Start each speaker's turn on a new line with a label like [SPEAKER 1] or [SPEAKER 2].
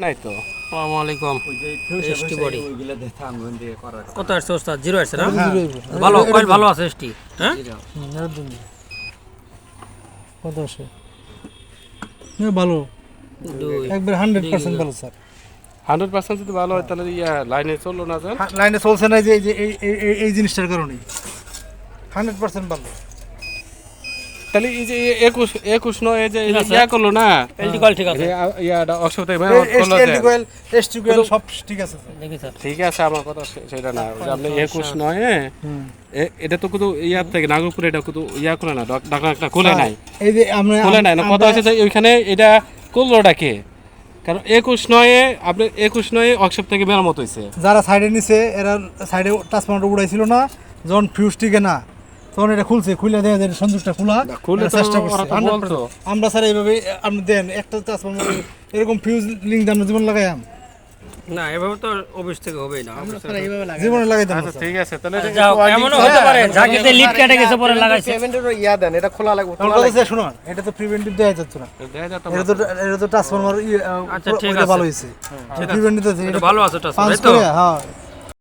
[SPEAKER 1] নাই তো।
[SPEAKER 2] আসসালামু আলাইকুম। এসটি বডি কত আসছে ওস্তাদ? জিরো আসছে না? ভালো কয়েল ভালো আছে এসটি। হ্যাঁ
[SPEAKER 3] কত আসে? ভালো, একবার 100% ভালো স্যার।
[SPEAKER 1] 100% যদি ভালো হয় তাহলে লাইনে চললো না স্যার।
[SPEAKER 3] লাইনে চলছে না যে এই জিনিসটার কারণে 100% ভালো।
[SPEAKER 1] তাহলে এই যে 21 নয় এই যে করলো না
[SPEAKER 2] এলটি কয়েল ঠিক আছে।
[SPEAKER 1] অসুবিধা
[SPEAKER 3] এসটি কয়েল সব ঠিক আছে স্যার।
[SPEAKER 2] দেখি স্যার
[SPEAKER 1] ঠিক আছে, আমার কথা সেটা না, আপনি 21 নয় এটা তো কিন্তু ইয়ার থেকে নাগরপুর এটা কিন্তু করে না, ঢাকনা খুলে নাই,
[SPEAKER 3] এই যে আমরা
[SPEAKER 1] খুলে নাই না। কথা হচ্ছে যে ওইখানে এটা করলোটা কে? কারণ 21 নয়ে আপনি 21 নয়ে ওয়ার্কশপ থেকে মেরামত হয়েছে।
[SPEAKER 3] যারা সাইডে নিছে এরা সাইডে ট্রান্সফরমারটা উড়াইছিল না, যখন ফিউজ টিকে না তখন এটা খুলছে, খুলে দেয় যে সংযোগটা খোলা,
[SPEAKER 1] খুলে
[SPEAKER 3] চেষ্টা করছে। আমরা স্যার এইভাবে আপনি দেন একটা ট্রান্সফরমার এরকম ফিউজ লিঙ্ক দিয়ে আমরা জীবন লাগাইম
[SPEAKER 2] না, এভাবে তো অফিস থেকে হবেই না।
[SPEAKER 3] জীবনে লাগাইতাম।
[SPEAKER 1] আচ্ছা ঠিক আছে, তাহলে
[SPEAKER 2] এমনও হতে পারে ঝাঁকিতে লিড কেটে গেছে পরে লাগাইছে।
[SPEAKER 4] পেমেন্টেরও ইয়া দেন, এটা খোলা লাগবে।
[SPEAKER 3] শুনুন, এটা তো প্রিভেন্টিভ দেওয়া যাচ্ছে না, এটা তো ট্রান্সফরমার
[SPEAKER 2] আচ্ছা ঠিক আছে
[SPEAKER 3] ভালো হয়েছে, প্রিভেন্টিভ
[SPEAKER 2] এটা ভালো আছে ট্রান্সফার, তাই তো?
[SPEAKER 3] হ্যাঁ